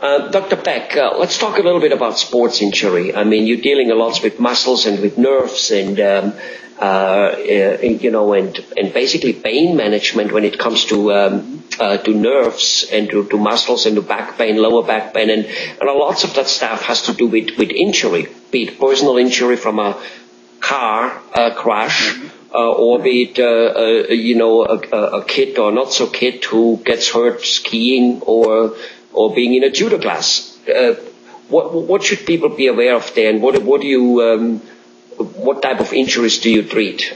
Dr. Beck, let's talk a little bit about sports injury. I mean, you're dealing a lot with muscles and with nerves and basically pain management when it comes to nerves and to muscles and to back pain, lower back pain, and lots of that stuff has to do with injury, be it personal injury from a car crash, or be it a kid or not so kid who gets hurt skiing or being in a judo class. What should people be aware of there, and what type of injuries do you treat?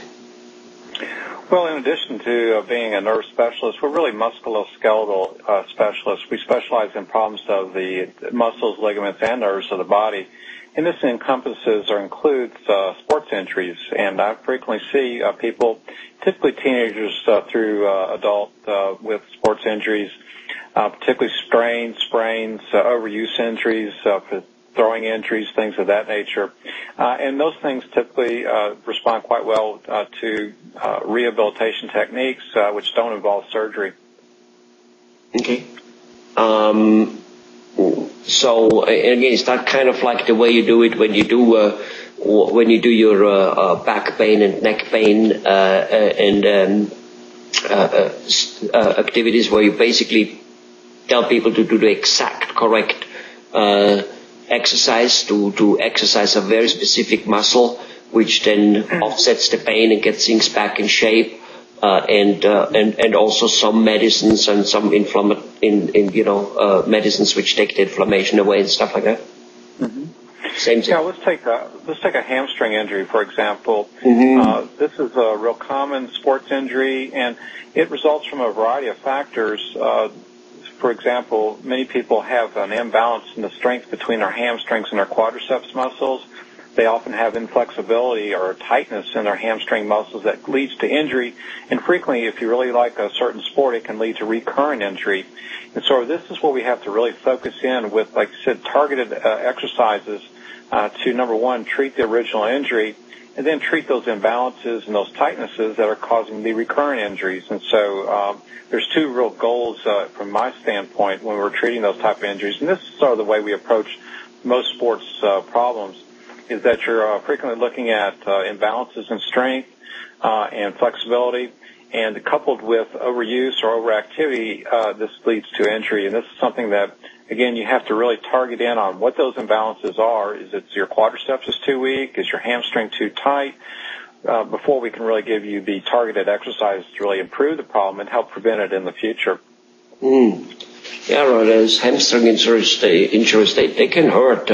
Well, in addition to being a nerve specialist, we're really musculoskeletal specialists. We specialize in problems of the muscles, ligaments, and nerves of the body. And this encompasses or includes sports injuries. And I frequently see people, typically teenagers through adult with sports injuries, particularly strains, sprains, overuse injuries, throwing injuries, things of that nature. And those things typically respond quite well to rehabilitation techniques which don't involve surgery. Okay. So again, is that kind of like the way you do it when you do your back pain and neck pain and activities where you basically tell people to do the exact correct exercise to exercise a very specific muscle, which then offsets the pain and gets things back in shape, and also some medicines and some medicines which take the inflammation away and stuff like that. Mm-hmm. Same thing. Yeah, let's take a hamstring injury, for example. Mm-hmm. This is a real common sports injury, and it results from a variety of factors. For example, many people have an imbalance in the strength between their hamstrings and their quadriceps muscles. They often have inflexibility or tightness in their hamstring muscles that leads to injury. And frequently, if you really like a certain sport, it can lead to recurrent injury. And so this is where we have to really focus in with, like you said, targeted exercises to, number one, treat the original injury, and then treat those imbalances and those tightnesses that are causing the recurrent injuries. And so there's two real goals from my standpoint when we're treating those type of injuries. And this is sort of the way we approach most sports problems, is that you're frequently looking at imbalances in strength and flexibility, and coupled with overuse or overactivity, this leads to injury. And this is something that, again, you have to really target in on what those imbalances are. Is it your quadriceps is too weak? Is your hamstring too tight? Before we can really give you the targeted exercise to really improve the problem and help prevent it in the future. Yeah, right. As hamstring injuries, they can hurt.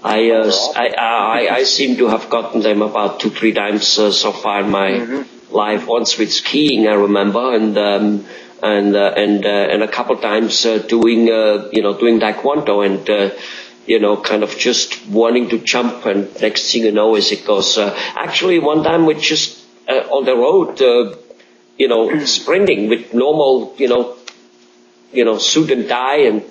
I seem to have gotten them about 2-3 times so far in my life. Once with skiing, I remember, and a couple times doing taekwondo and kind of just wanting to jump, and next thing you know is it goes. Actually, one time we just on the road, sprinting with normal, suit and tie and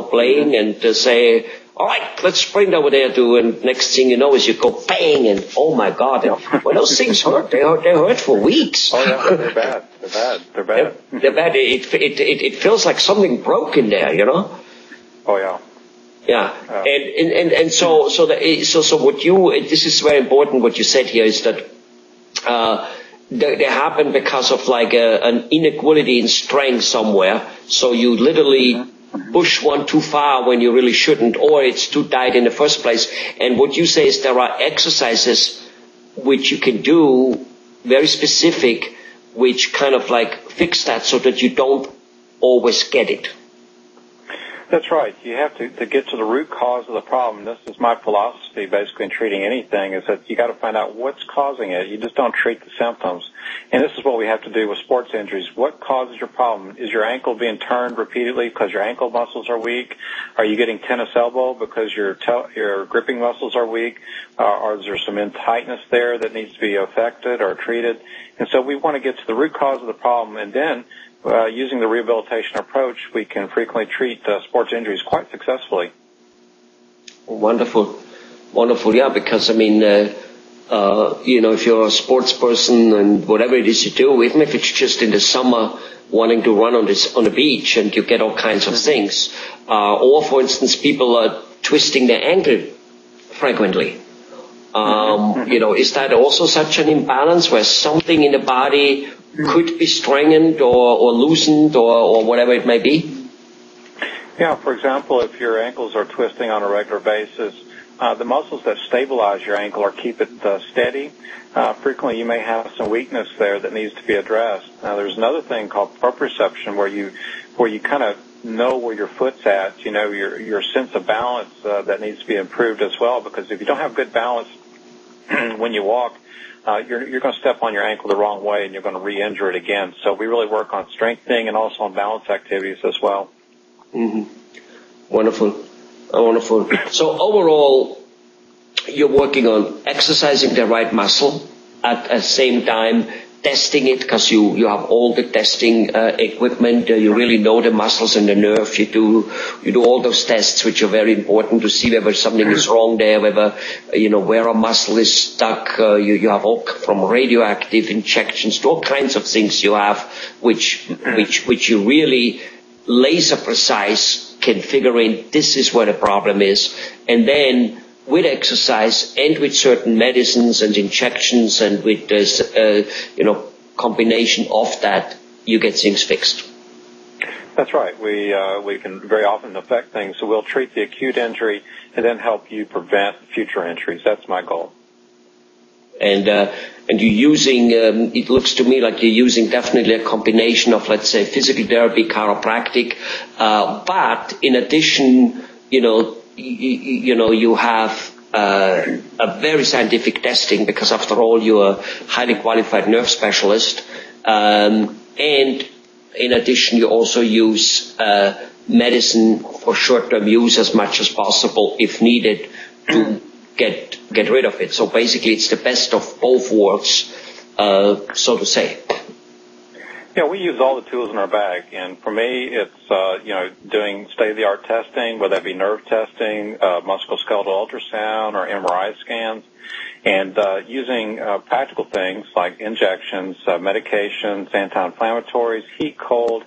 playing and say, all right, let's sprint over there too. And next thing you know is you go bang, and oh my God, when those things hurt, they hurt for weeks. Oh yeah, they're bad. They're bad. They're bad. It feels like something broke in there, Oh yeah. Yeah, and so what this is very important. What you said here is that they happen because of like an inequality in strength somewhere. So you literally push one too far when you really shouldn't, or it's too tight in the first place. And what you say is there are exercises which you can do, very specific, which kind of like fix that so that you don't always get it. That's right. You have to get to the root cause of the problem. This is my philosophy basically in treating anything, is that you got to find out what's causing it. You just don't treat the symptoms. And this is what we have to do with sports injuries. What causes your problem? Is your ankle being turned repeatedly because your ankle muscles are weak? Are you getting tennis elbow because your gripping muscles are weak? Or is there some tightness there that needs to be affected or treated? And so we want to get to the root cause of the problem, and then using the rehabilitation approach, we can frequently treat sports injuries quite successfully. Wonderful. Yeah, because I mean, if you're a sports person and whatever it is you do, even if it's just in the summer wanting to run on the beach and you get all kinds of things, Or, for instance, people are twisting their ankle frequently. Is that also such an imbalance where something in the body could be strengthened or loosened or whatever it may be? Yeah, for example, if your ankles are twisting on a regular basis, the muscles that stabilize your ankle or keep it steady, frequently you may have some weakness there that needs to be addressed. Now, there's another thing called proprioception where you kind of know where your foot's at, your sense of balance that needs to be improved as well, because if you don't have good balance when you walk, you're going to step on your ankle the wrong way and you're going to re-injure it again. So we really work on strengthening and also on balance activities as well. Mm-hmm. Wonderful. So overall, you're working on exercising the right muscle at the same time testing it, because you have all the testing equipment. You really know the muscles and the nerve. You do all those tests, which are very important to see whether something is wrong there, whether where a muscle is stuck. You have all from radioactive injections to all kinds of things you have, which you really laser precise can figure in. This is where the problem is, and then with exercise and with certain medicines and injections and with this, combination of that, you get things fixed. That's right. We can very often affect things. So we'll treat the acute injury and then help you prevent future injuries. That's my goal. And you're using, it looks to me like you're using definitely a combination of, let's say, physical therapy, chiropractic, but in addition, you have a very scientific testing, because after all you're a highly qualified nerve specialist, and in addition you also use medicine for short-term use as much as possible if needed to get rid of it. So basically it's the best of both worlds, so to say. Yeah, we use all the tools in our bag, and for me, it's doing state-of-the-art testing, whether that be nerve testing, musculoskeletal ultrasound, or MRI scans, and using practical things like injections, medications, anti-inflammatories, heat, cold,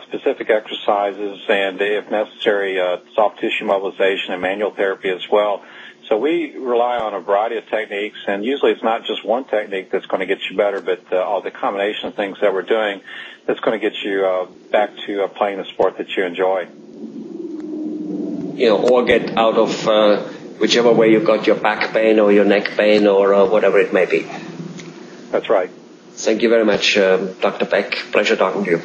specific exercises, and if necessary, soft tissue mobilization and manual therapy as well. So we rely on a variety of techniques, and usually it's not just one technique that's going to get you better, but all the combination of things that we're doing that's going to get you back to playing the sport that you enjoy. Or get out of whichever way you got your back pain or your neck pain or whatever it may be. That's right. Thank you very much, Dr. Beck. Pleasure talking to you.